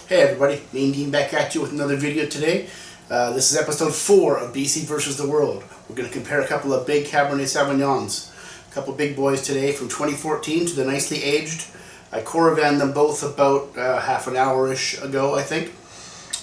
Hey everybody, Mean Dean back at you with another video today. This is episode 4 of BC versus the World. We're going to compare a couple of big Cabernet Sauvignons. A couple big boys today from 2014 to the nicely aged. I caravaned them both about half an hour-ish ago, I think.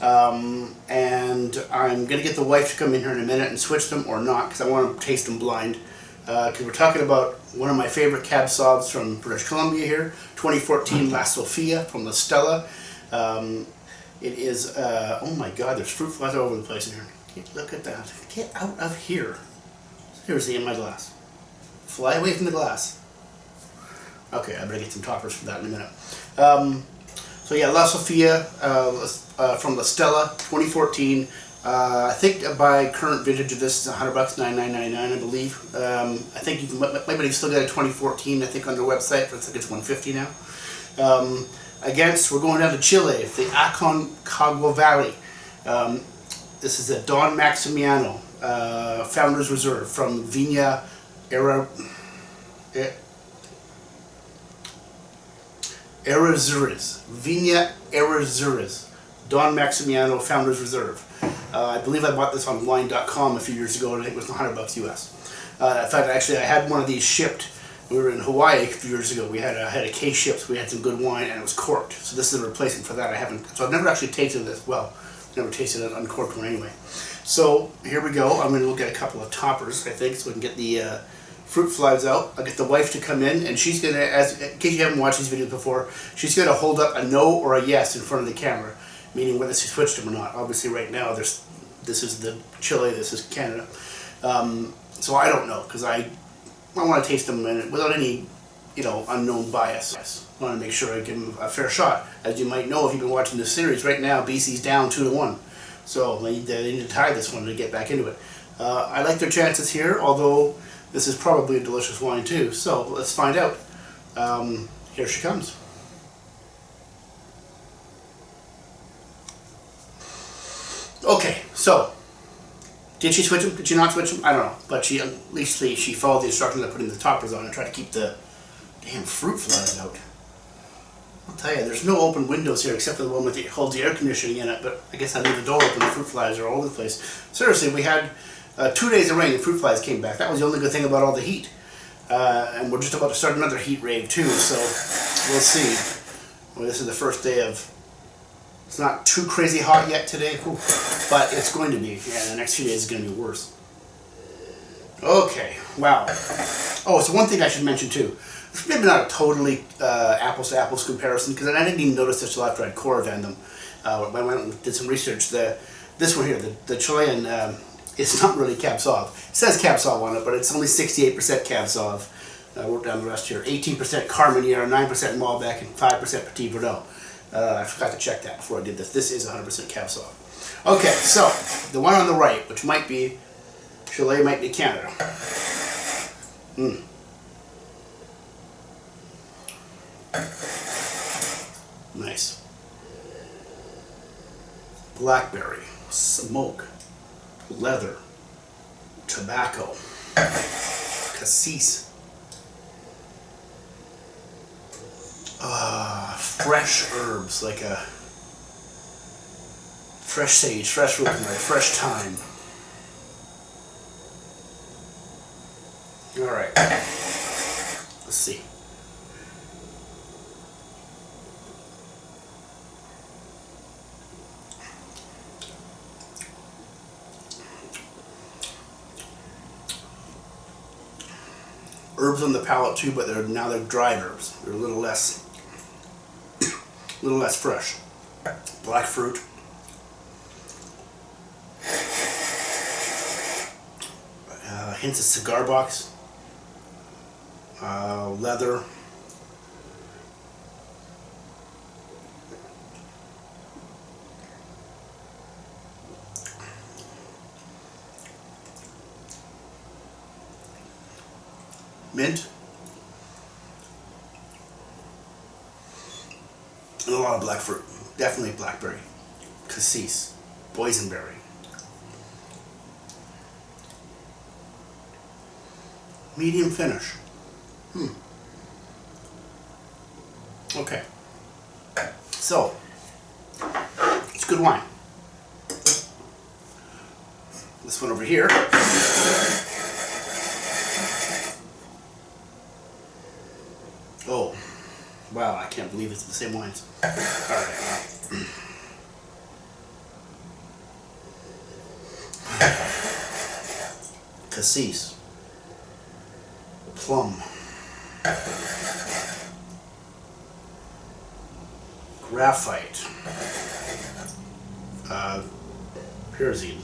And I'm going to get the wife to come in here in a minute and switch them or not, because I want to taste them blind. Because we're talking about one of my favorite Cab Sauvs from British Columbia here, 2014 La Sophia from the Stella. It is, oh my god, there's fruit flies all over the place in here. Look at that. Get out of here. Seriously, in my glass. Fly away from the glass. Okay, I better get some toppers for that in a minute. So yeah, La Sophia from the Stella, 2014. I think by current vintage of this is $100, $99.99, I believe. I think you can, maybe you still get a 2014, I think, on their website, but I think it's $150 now. We're going down to Chile, the Aconcagua Valley. This is a Don Maximiano, Founders Reserve from Viña Errazuriz. Viña Errazuriz. Don Maximiano, Founders Reserve. I believe I bought this on wine.com a few years ago, and I think it was $100 US. In fact, actually, I had one of these shipped. We were in Hawaii a few years ago. We had a case shipped. We had some good wine, and it was corked. So this is a replacement for that. So I've never actually tasted this. Well, never tasted an uncorked one anyway. So here we go. I'm going to look at a couple of toppers, I think, so we can get the fruit flies out. I'll get the wife to come in, and she's going to, in case you haven't watched these videos before, she's going to hold up a no or a yes in front of the camera, meaning whether she switched them or not. Obviously, right now, this is the Chile, this is Canada. So I don't know, because I want to taste them without any, unknown bias. I want to make sure I give them a fair shot. As you might know, if you've been watching this series, right now BC's down 2-1. So they need to tie this one to get back into it. I like their chances here, although this is probably a delicious wine too. So let's find out. Here she comes. Okay, so did she switch them? Did she not switch them? I don't know. But at least she followed the instructions of putting the toppers on and tried to keep the damn fruit flies out. I'll tell you, there's no open windows here except for the one that holds the air conditioning in it, but I guess I leave the door open, the fruit flies are all over the place. Seriously, we had 2 days of rain and fruit flies came back. That was the only good thing about all the heat. And we're just about to start another heat rave too, so we'll see. Well, this is the first day of... It's not too crazy hot yet today, but it's going to be. Yeah, the next few days is going to be worse. Okay, wow. Oh, so one thing I should mention too. It's maybe not a totally apples to apples comparison, because I didn't even notice this until after I'd caravan them. I went and did some research. This one here, the Chilean, it's not really Cab Sauv. It says Cab Sauv on it, but it's only 68% Cab Sauv. I wrote down the rest here. 18% Carmenere, 9% Malbec, and 5% Petit Verdot. I forgot to check that before I did this. This is 100% Cab Sauv. Okay, so the one on the right, which might be Chile, might be Canada. Nice. Blackberry, smoke, leather, tobacco, cassis. Fresh herbs, like a fresh sage, fresh rosemary, fresh thyme. Alright, let's see. Herbs on the palate too, but they're dried herbs. They're a little less fresh. Black fruit. Hints of cigar box. Leather. Mint. And a lot of black fruit. Definitely blackberry. Cassis. Boysenberry. Medium finish. Okay. So, It's good wine. This one over here. Oh, wow, I can't believe it's the same wines. Alright. Cassis. Plum. Graphite. Pyrazine.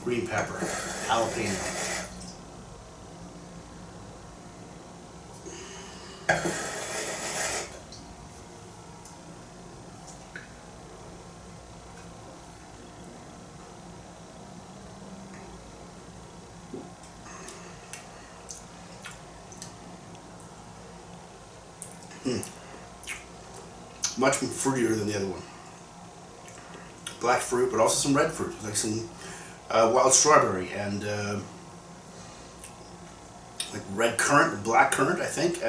Green pepper. Jalapeno. Much fruitier than the other one. Black fruit, but also some red fruit, like some wild strawberry and like red currant or black currant, I think.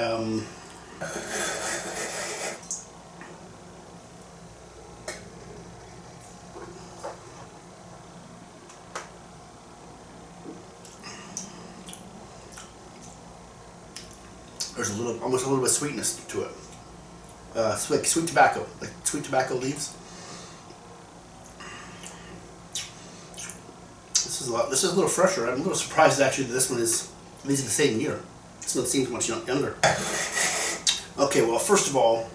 There's almost a little bit of sweetness to it. Sweet tobacco, like sweet tobacco leaves. This is a little fresher. I'm a little surprised actually that this one is these are the same year. This one seems much younger. Okay, well, first of all,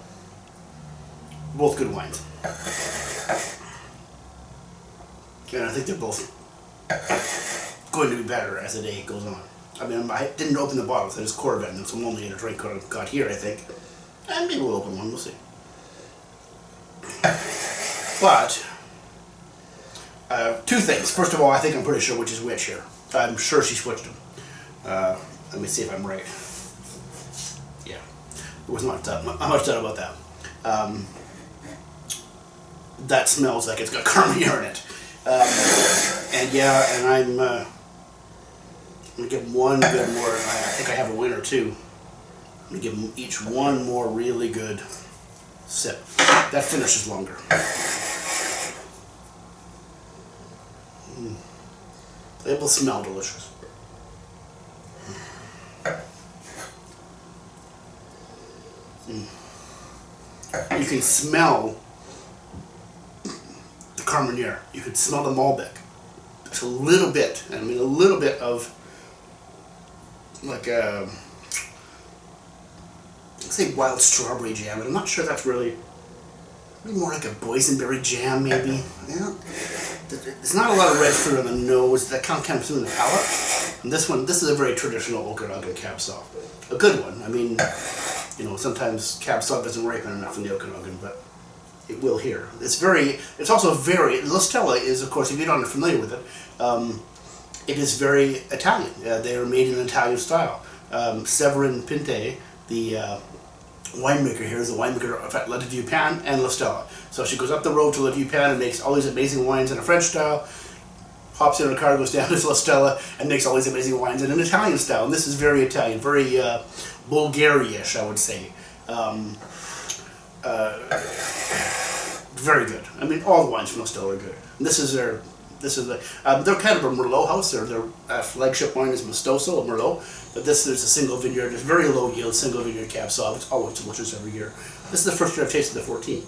both good wines, and I think they're both going to be better as the day goes on. I mean, I didn't open the bottles. I just Corvette them, so I'm only in a drink got here, I think. And maybe we'll open one, we'll see. But, two things. First of all, I think I'm pretty sure which is which here. I'm sure she switched them. Let me see if I'm right. Yeah, there wasn't much doubt about that. That smells like it's got Cabernet in it. And yeah, and I'm going to give them one good more. I think I have a winner too. I'm going to give them each one more really good sip. That finishes longer. It will smell delicious. You can smell the Cabernet. You can smell the Malbec. It's a little bit, I mean a little bit of like a, let's say wild strawberry jam, and I'm not sure that's really more like a boysenberry jam maybe. Yeah. There's not a lot of red fruit on the nose. That kind of comes through in the palate. And this is a very traditional Okanagan Cab Sauv. A good one. I mean, you know, sometimes Cab Sauv doesn't ripen enough in the Okanagan, but it will here. It's also very, La Stella is, of course, if you're not familiar with it, it is very Italian. They are made in Italian style. Severin Pinte, the winemaker here, is the winemaker of La Viña and La Stella. So she goes up the road to La Viña and makes all these amazing wines in a French style, hops in her car, goes down to La Stella, and makes all these amazing wines in an Italian style. And this is very Italian, very Bulgarian-ish, I would say. Very good. I mean, all the wines from La Stella are good. And this is their, they're kind of a Merlot house. Their flagship wine is Mostoso, a Merlot. But this is a single vineyard. It's very low yield, single vineyard Cab Sauv. It's always delicious every year. This is the first year I've tasted the 14.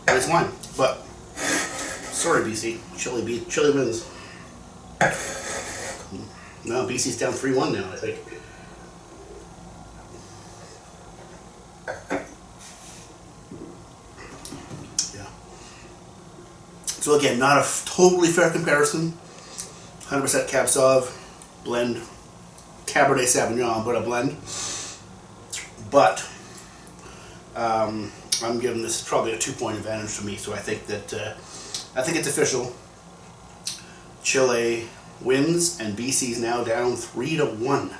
Nice wine, but sorry BC, Chile wins. No, BC's down 3-1 now, I think. Yeah. So again, not a totally fair comparison. 100% Cab Sauv, blend, Cabernet Sauvignon, but a blend. But I'm giving this probably a 2-point advantage to me, so I think that I think it's official. Chile wins, and BC's now down 3-1.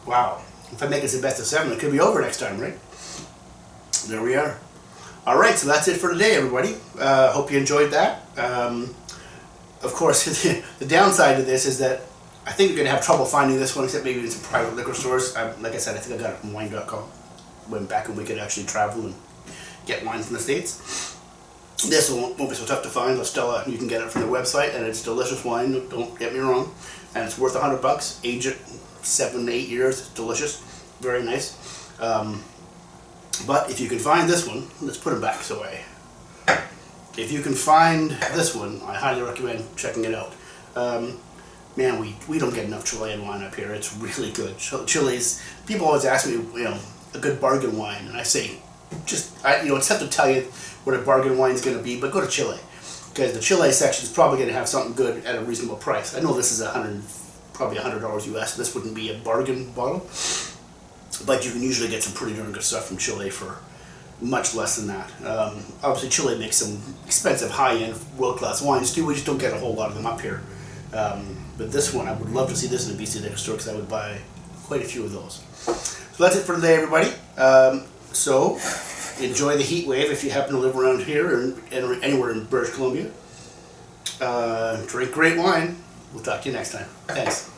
Wow! If I make this a best of 7, it could be over next time, right? There we are. All right, so that's it for today, everybody. Hope you enjoyed that. of course, the downside to this is that I think you're going to have trouble finding this one, except maybe in some private liquor stores. Like I said, I think I got it from wine.com. Went back and we could actually travel and get wine from the States. This won't be so tough to find. La Stella, you can get it from their website, and it's delicious wine, don't get me wrong. And it's worth $100. Age it 7 to 8 years. It's delicious. Very nice. But if you can find this one, let's put it back so if you can find this one, I highly recommend checking it out. Man, we don't get enough Chilean wine up here. It's really good. Chile's, people always ask me, a good bargain wine, and I say, it's tough to tell you what a bargain wine is going to be, but go to Chile, because the Chile section is probably going to have something good at a reasonable price. I know this is probably $100 US. This wouldn't be a bargain bottle, but you can usually get some pretty darn good stuff from Chile for much less than that. Obviously, Chile makes some expensive, high-end, world-class wines too. We just don't get a whole lot of them up here. But this one, I would love to see this in a BC liquor store, because I would buy quite a few of those. So that's it for today, everybody. So enjoy the heat wave if you happen to live around here or anywhere in British Columbia. Drink great wine. We'll talk to you next time. Thanks.